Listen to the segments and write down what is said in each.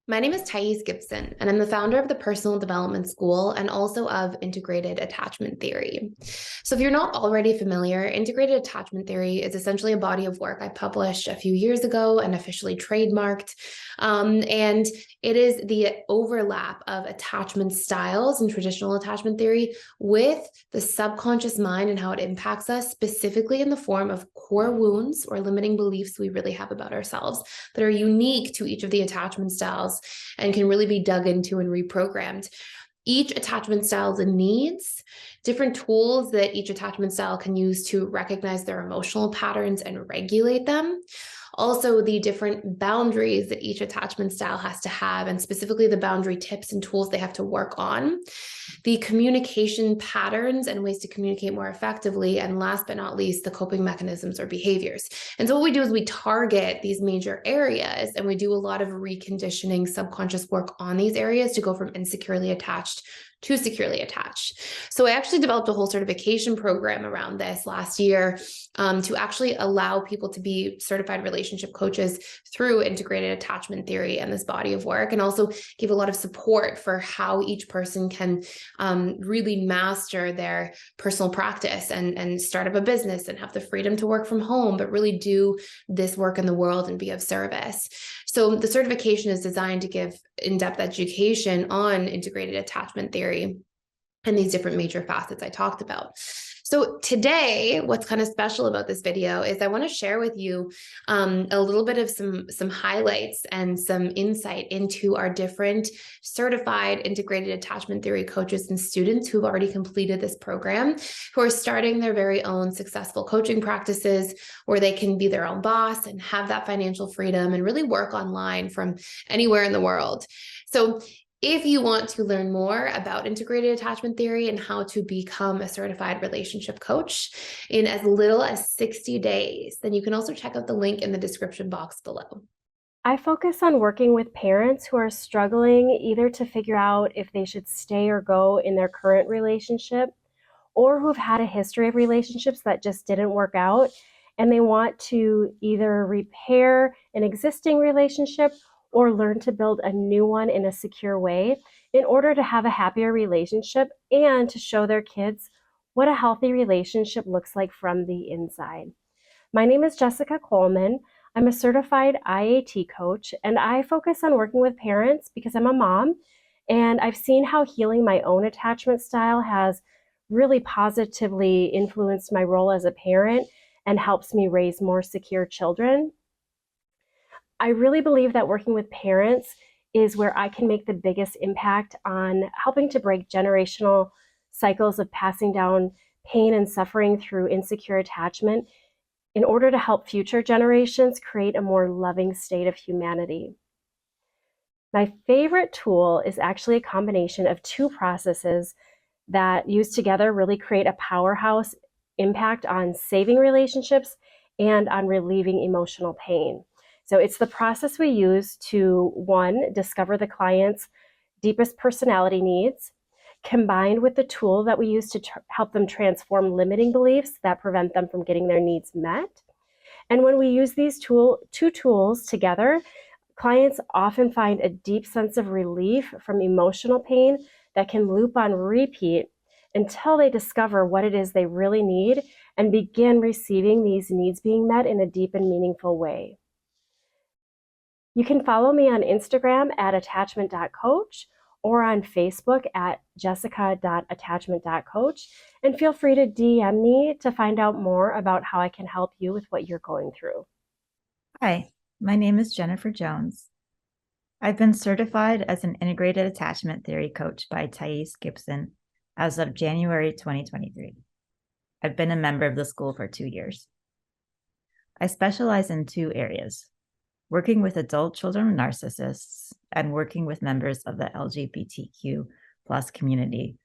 My name is Gibson, and I'm the founder of the Personal Development School and also of Integrated Attachment Theory. So, if you're not already familiar, Integrated Attachment Theory is essentially a body of work I published a few years ago and officially trademarked. And it is the overlap of attachment styles and traditional attachment theory with the subconscious mind and how it impacts us, specifically in the form of core wounds or limiting beliefs we really have about ourselves that are unique to each of the attachment styles and can really be dug into and reprogrammed. Each attachment style's needs, different tools that each attachment style can use to recognize their emotional patterns and regulate them. Also, the different boundaries that each attachment style has to have, and specifically the boundary tips and tools they have to work on, the communication patterns and ways to communicate more effectively, and last but not least, the coping mechanisms or behaviors. And so what we do is we target these major areas and we do a lot of reconditioning subconscious work on these areas to go from insecurely attached to securely attached. So I actually developed a whole certification program around this last year to actually allow people to be certified relationship coaches through integrated attachment theory and this body of work, and also give a lot of support for how each person can really master their personal practice and start up a business and have the freedom to work from home, but really do this work in the world and be of service. So the certification is designed to give in-depth education on integrated attachment theory and these different major facets I talked about. So today, what's kind of special about this video is I want to share with you a little bit of some highlights and some insight into our different certified integrated attachment theory coaches and students who've already completed this program, who are starting their very own successful coaching practices where they can be their own boss and have that financial freedom and really work online from anywhere in the world. So if you want to learn more about integrated attachment theory and how to become a certified relationship coach in as little as 60 days, then you can also check out the link in the description box below. I focus on working with parents who are struggling either to figure out if they should stay or go in their current relationship, or who've had a history of relationships that just didn't work out, and they want to either repair an existing relationship or learn to build a new one in a secure way in order to have a happier relationship and to show their kids what a healthy relationship looks like from the inside. My name is Jessica Coleman. I'm a certified IAT coach, and I focus on working with parents because I'm a mom, and I've seen how healing my own attachment style has really positively influenced my role as a parent and helps me raise more secure children. I really believe that working with parents is where I can make the biggest impact on helping to break generational cycles of passing down pain and suffering through insecure attachment in order to help future generations create a more loving state of humanity. My favorite tool is actually a combination of two processes that used together really create a powerhouse impact on saving relationships and on relieving emotional pain. So it's the process we use to, one, discover the client's deepest personality needs, combined with the tool that we use to help them transform limiting beliefs that prevent them from getting their needs met. And when we use these two tools together, clients often find a deep sense of relief from emotional pain that can loop on repeat until they discover what it is they really need and begin receiving these needs being met in a deep and meaningful way. You can follow me on Instagram at attachment.coach or on Facebook at jessica.attachment.coach, and feel free to DM me to find out more about how I can help you with what you're going through. Hi, my name is Jennifer Jones. I've been certified as an integrated attachment theory coach by Gibson as of January 2023. I've been a member of the school for 2 years. I specialize in two areas: working with adult children of narcissists and working with members of the LGBTQ plus community,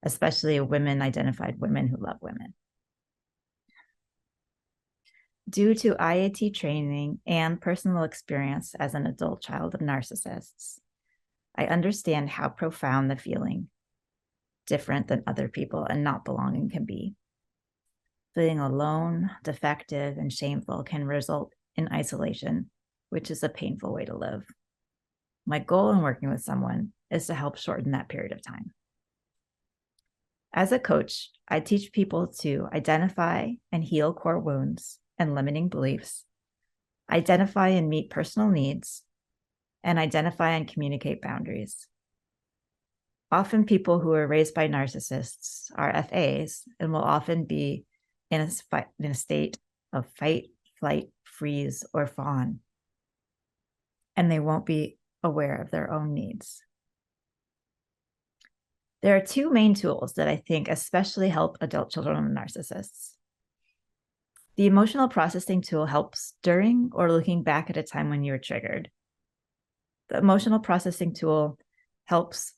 especially women-identified women who love women. Due to IAT training and personal experience as an adult child of narcissists, I understand how profound the feeling different than other people and not belonging can be. Feeling alone, defective, and shameful can result in isolation, which is a painful way to live. My goal in working with someone is to help shorten that period of time. As a coach, I teach people to identify and heal core wounds and limiting beliefs, identify and meet personal needs, and identify and communicate boundaries. Often people who are raised by narcissists are FAs and will often be in a state of fight, flight, freeze, or fawn, and they won't be aware of their own needs. There are two main tools that I think especially help adult children of narcissists. The emotional processing tool helps during or looking back at a time when you were triggered. The emotional processing tool helps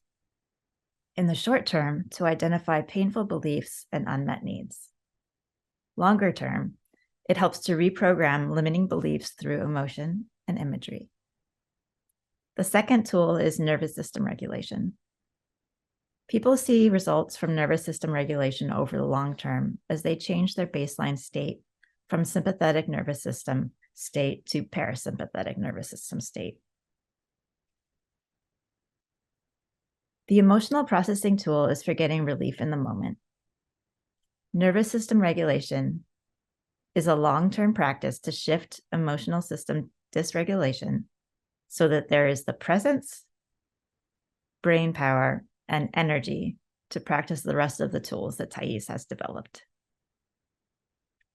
in the short term to identify painful beliefs and unmet needs. Longer term, it helps to reprogram limiting beliefs through emotion and imagery. The second tool is nervous system regulation. People see results from nervous system regulation over the long term as they change their baseline state from sympathetic nervous system state to parasympathetic nervous system state. The emotional processing tool is for getting relief in the moment. Nervous system regulation is a long-term practice to shift emotional system dysregulation so that there is the presence, brain power, and energy to practice the rest of the tools that Thais has developed.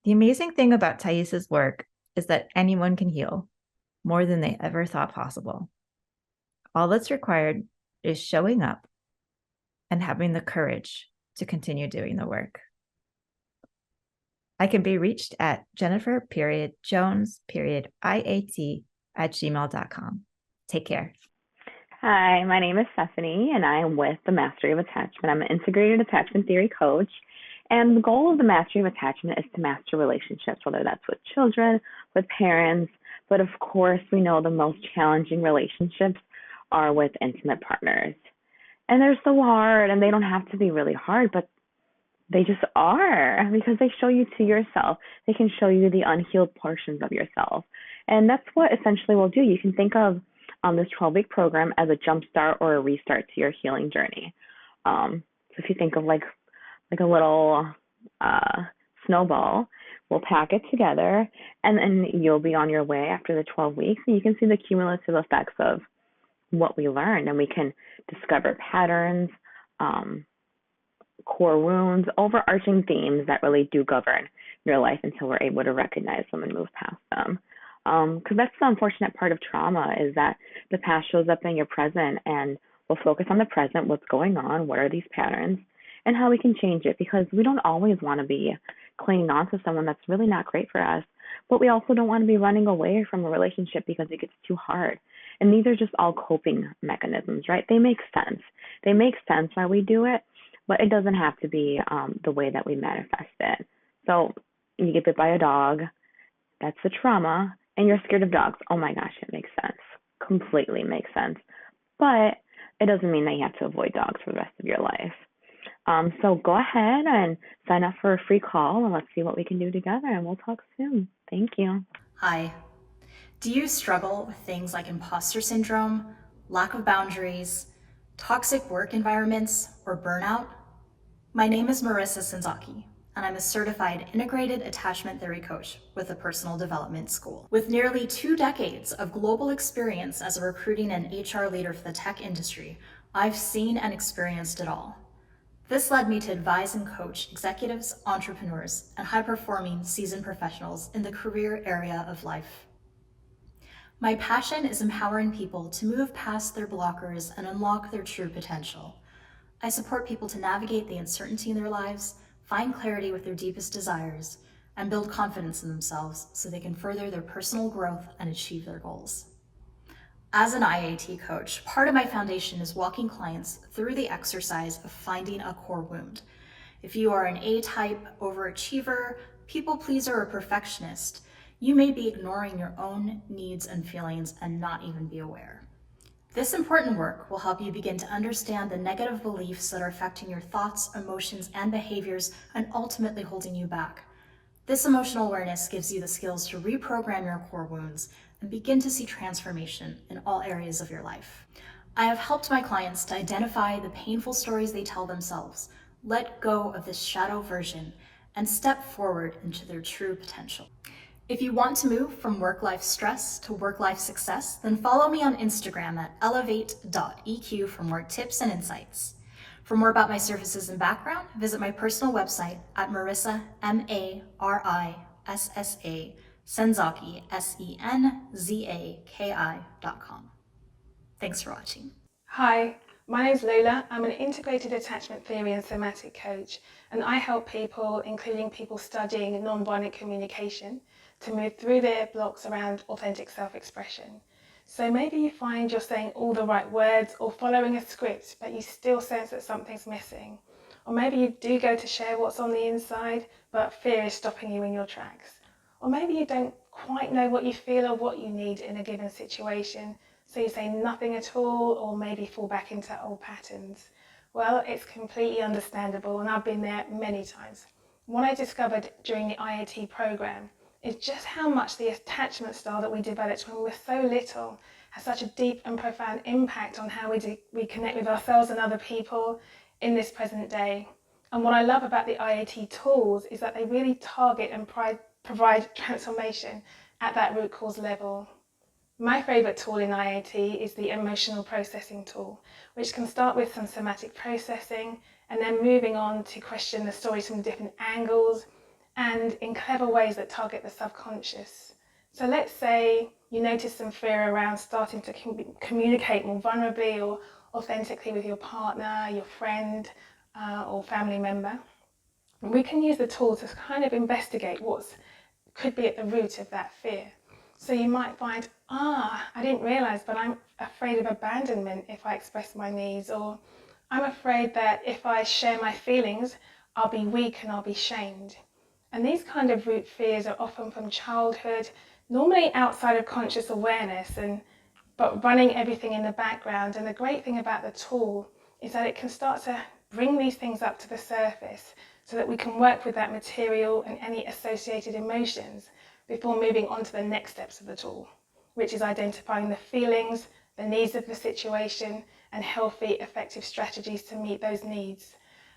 The amazing thing about Thais's work is that anyone can heal more than they ever thought possible. All that's required is showing up and having the courage to continue doing the work. I can be reached at jennifer.jones.iat@gmail.com. Take care. Hi, my name is Stephanie, and I am with the Mastery of Attachment. I'm an integrated attachment theory coach, and the goal of the Mastery of Attachment is to master relationships, whether that's with children, with parents, but of course, we know the most challenging relationships are with intimate partners. And they're so hard, and they don't have to be really hard, but they just are, because they show you to yourself. They can show you the unhealed portions of yourself. And that's what essentially we'll do. You can think of this 12-week program as a jumpstart or a restart to your healing journey. So if you think of like a little snowball, we'll pack it together, and then you'll be on your way after the 12 weeks, and you can see the cumulative effects of what we learned, and we can discover patterns, core wounds, overarching themes that really do govern your life until we're able to recognize them and move past them. Because that's the unfortunate part of trauma, is that the past shows up in your present, and we'll focus on the present, what's going on, what are these patterns, and how we can change it, because we don't always want to be clinging on to someone that's really not great for us, but we also don't want to be running away from a relationship because it gets too hard. And these are just all coping mechanisms, right? They make sense. They make sense why we do it, but it doesn't have to be the way that we manifest it. So you get bit by a dog, that's the trauma, and you're scared of dogs. Oh my gosh, it makes sense. Completely makes sense. But it doesn't mean that you have to avoid dogs for the rest of your life. So go ahead and sign up for a free call, and let's see what we can do together, and we'll talk soon. Thank you. Hi. Do you struggle with things like imposter syndrome, lack of boundaries, toxic work environments, or burnout? My name is Marissa Senzaki, and I'm a certified integrated attachment theory coach with a personal development school. With nearly 2 decades of global experience as a recruiting and HR leader for the tech industry, I've seen and experienced it all. This led me to advise and coach executives, entrepreneurs, and high-performing seasoned professionals in the career area of life. My passion is empowering people to move past their blockers and unlock their true potential. I support people to navigate the uncertainty in their lives, find clarity with their deepest desires, and build confidence in themselves so they can further their personal growth and achieve their goals. As an IAT coach, part of my foundation is walking clients through the exercise of finding a core wound. If you are an A-type overachiever, people pleaser, or perfectionist, you may be ignoring your own needs and feelings and not even be aware. This important work will help you begin to understand the negative beliefs that are affecting your thoughts, emotions, and behaviors and ultimately holding you back. This emotional awareness gives you the skills to reprogram your core wounds, and begin to see transformation in all areas of your life. I have helped my clients to identify the painful stories they tell themselves, let go of this shadow version, and step forward into their true potential. If you want to move from work-life stress to work-life success, then follow me on Instagram at elevate.eq for more tips and insights. For more about my services and background, visit my personal website at Marissa, Marissa, Senzaki, Senzaki.com. Thanks for watching. Hi, my name's Lola. I'm an integrated attachment theory and somatic coach, and I help people, including people studying non-violent communication, to move through their blocks around authentic self-expression. So maybe you find you're saying all the right words or following a script, but you still sense that something's missing. Or maybe you do go to share what's on the inside, but fear is stopping you in your tracks. Or maybe you don't quite know what you feel or what you need in a given situation, so you say nothing at all, or maybe fall back into old patterns. Well, it's completely understandable, and I've been there many times. What I discovered during the IAT program is just how much the attachment style that we developed when we were so little has such a deep and profound impact on how we connect with ourselves and other people in this present day. And what I love about the IAT tools is that they really target and provide transformation at that root cause level. My favourite tool in IAT is the emotional processing tool, which can start with some somatic processing and then moving on to question the stories from different angles and in clever ways that target the subconscious. So let's say you notice some fear around starting to communicate more vulnerably or authentically with your partner, your friend, or family member. And we can use the tool to kind of investigate what could be at the root of that fear. So you might find, I didn't realise, but I'm afraid of abandonment if I express my needs, or I'm afraid that if I share my feelings, I'll be weak and I'll be shamed. And these kind of root fears are often from childhood, normally outside of conscious awareness, but running everything in the background. And the great thing about the tool is that it can start to bring these things up to the surface so that we can work with that material and any associated emotions before moving on to the next steps of the tool, which is identifying the feelings, the needs of the situation, and healthy, effective strategies to meet those needs.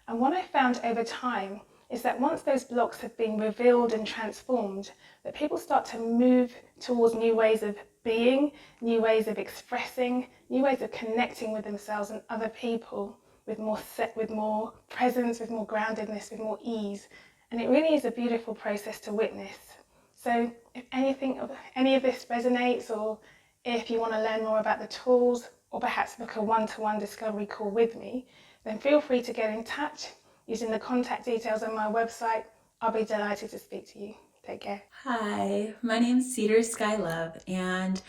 And what I found over time is that once those blocks have been revealed and transformed, that people start to move towards new ways of being, new ways of expressing, new ways of connecting with themselves and other people with more presence, with more groundedness, with more ease. And it really is a beautiful process to witness. So if any of this resonates, or if you want to learn more about the tools, or perhaps book a one-to-one discovery call with me, then feel free to get in touch using the contact details on my website. I'll be delighted to speak to you. Take care. Hi, my name's Cedar Sky Love, and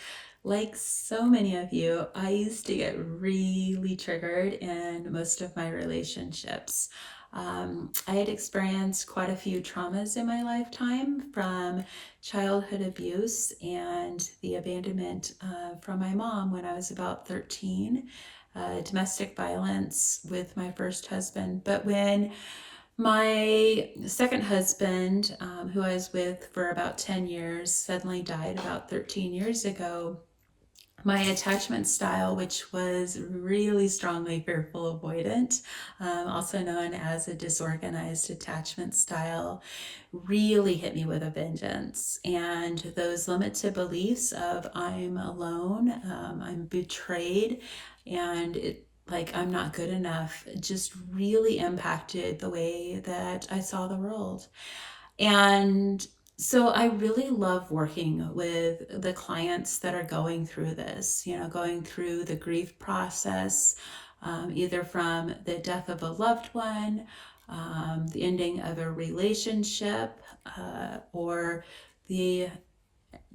like so many of you, I used to get really triggered in most of my relationships. I had experienced quite a few traumas in my lifetime, from childhood abuse and the abandonment from my mom when I was about 13, domestic violence with my first husband. But when my second husband, who I was with for about 10 years, suddenly died about 13 years ago, my attachment style, which was really strongly fearful avoidant, also known as a disorganized attachment style, really hit me with a vengeance. And those limited beliefs of I'm alone, I'm betrayed, and I'm not good enough, just really impacted the way that I saw the world. And so I really love working with the clients that are going through this, going through the grief process, either from the death of a loved one, the ending of a relationship, or the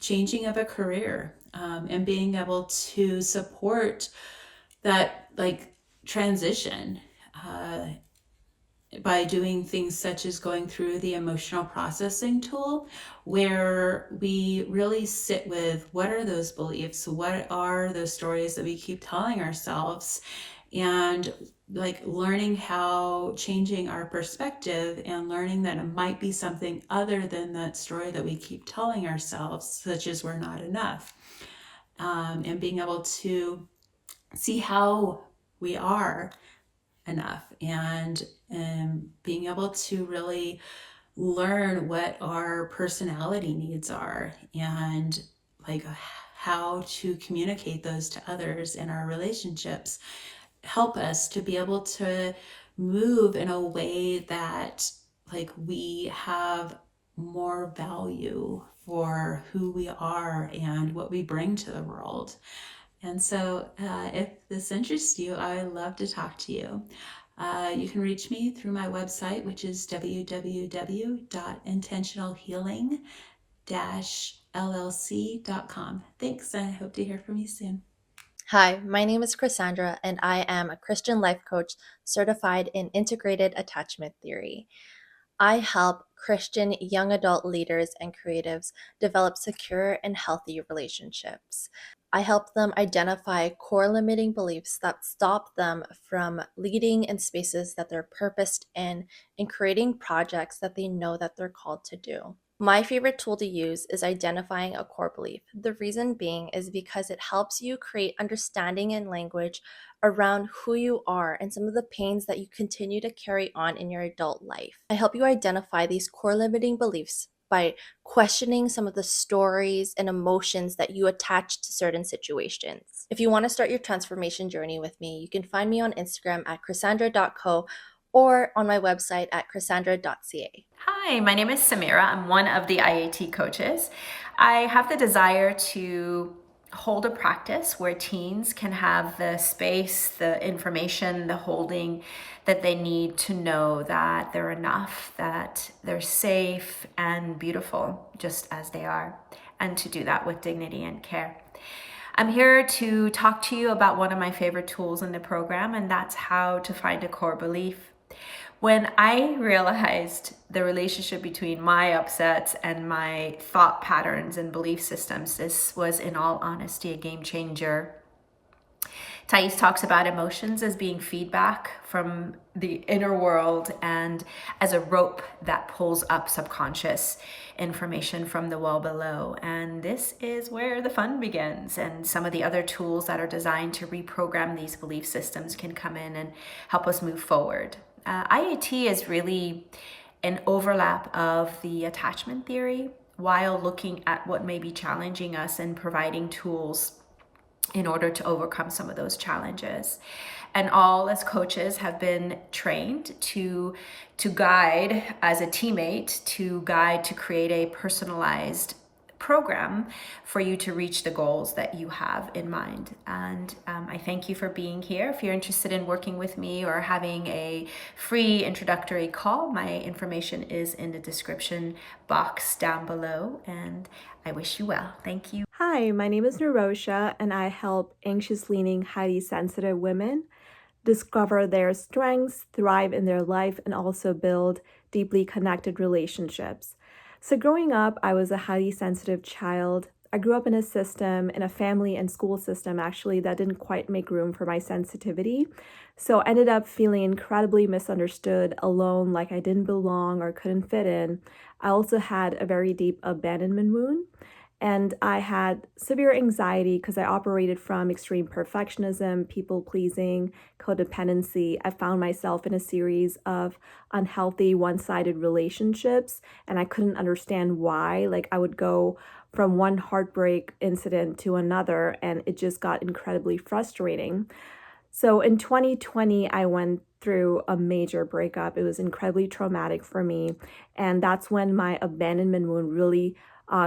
changing of a career, and being able to support that transition by doing things such as going through the emotional processing tool, where we really sit with what are those beliefs, what are those stories that we keep telling ourselves, and like learning how changing our perspective and learning that it might be something other than that story that we keep telling ourselves, such as we're not enough, and being able to see how we are enough, and being able to really learn what our personality needs are, and like how to communicate those to others in our relationships, help us to be able to move in a way that like we have more value for who we are and what we bring to the world. And so if this interests you, I would love to talk to you. You can reach me through my website, which is www.intentionalhealing-llc.com. Thanks, and I hope to hear from you soon. Hi, my name is Chrissandra, and I am a Christian life coach certified in integrated attachment theory. I help Christian young adult leaders and creatives develop secure and healthy relationships. I help them identify core limiting beliefs that stop them from leading in spaces that they're purposed in and creating projects that they know that they're called to do. My favorite tool to use is identifying a core belief. The reason being is because it helps you create understanding and language around who you are and some of the pains that you continue to carry on in your adult life. I help you identify these core limiting beliefs by questioning some of the stories and emotions that you attach to certain situations. If you want to start your transformation journey with me, you can find me on Instagram at chrisandra.co or on my website at chrisandra.ca. Hi, my name is Samira. I'm one of the IAT coaches. I have the desire to hold a practice where teens can have the space, the information, the holding that they need to know that they're enough, that they're safe and beautiful just as they are, and to do that with dignity and care. I'm here to talk to you about one of my favorite tools in the program, and that's how to find a core belief. When I realized the relationship between my upsets and my thought patterns and belief systems, this was in all honesty a game changer. Thais talks about emotions as being feedback from the inner world and as a rope that pulls up subconscious information from the well below. And this is where the fun begins. And some of the other tools that are designed to reprogram these belief systems can come in and help us move forward. IAT is really an overlap of the attachment theory while looking at what may be challenging us and providing tools in order to overcome some of those challenges. And all as coaches have been trained to guide as a teammate, to guide to create a personalized program for you to reach the goals that you have in mind. And I thank you for being here. If you're interested in working with me or having a free introductory call, my information is in the description box down below, and I wish you well. Thank you. Hi, my name is Nirosha, and I help anxious-leaning, highly sensitive women discover their strengths, thrive in their life, and also build deeply connected relationships. So growing up, I was a highly sensitive child. I grew up in a family and school system actually that didn't quite make room for my sensitivity. So I ended up feeling incredibly misunderstood, alone, like I didn't belong or couldn't fit in. I also had a very deep abandonment wound. And I had severe anxiety because I operated from extreme perfectionism, people-pleasing, codependency. I found myself in a series of unhealthy, one-sided relationships, and I couldn't understand why. Like, I would go from one heartbreak incident to another, and it just got incredibly frustrating. So in 2020, I went through a major breakup. It was incredibly traumatic for me, and that's when my abandonment wound really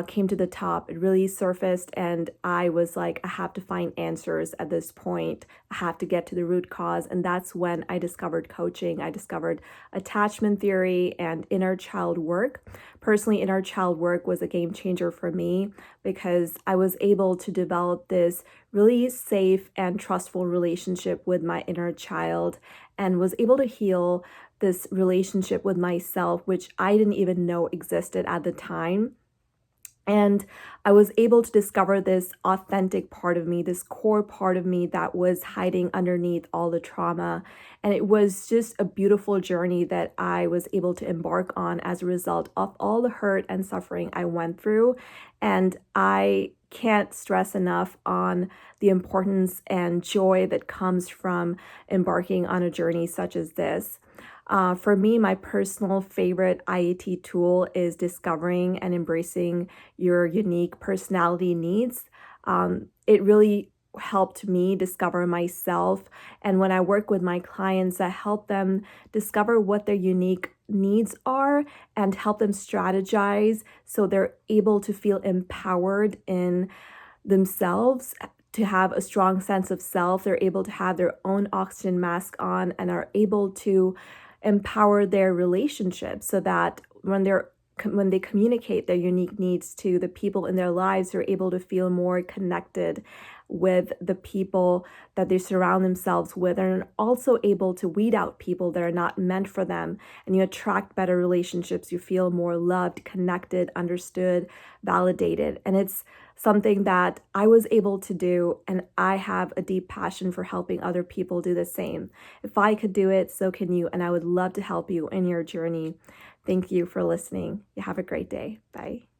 came to the top. It really surfaced, and I was like, I have to find answers at this point. I have to get to the root cause. And that's when I discovered coaching. I discovered attachment theory and inner child work. Personally, inner child work was a game changer for me because I was able to develop this really safe and trustful relationship with my inner child and was able to heal this relationship with myself, which I didn't even know existed at the time. And I was able to discover this authentic part of me, this core part of me that was hiding underneath all the trauma. And it was just a beautiful journey that I was able to embark on as a result of all the hurt and suffering I went through. And I can't stress enough on the importance and joy that comes from embarking on a journey such as this. For me, my personal favorite IAT tool is discovering and embracing your unique personality needs. It really helped me discover myself. And when I work with my clients, I help them discover what their unique needs are and help them strategize so they're able to feel empowered in themselves, to have a strong sense of self. They're able to have their own oxygen mask on and are able to empower their relationships so that when they communicate their unique needs to the people in their lives, they're able to feel more connected with the people that they surround themselves with, and also able to weed out people that are not meant for them. And you attract better relationships. You feel more loved, connected, understood, validated. And it's something that I was able to do, and I have a deep passion for helping other people do the same. If I could do it, so can you, and I would love to help you in your journey. Thank you for listening. You have a great day. Bye.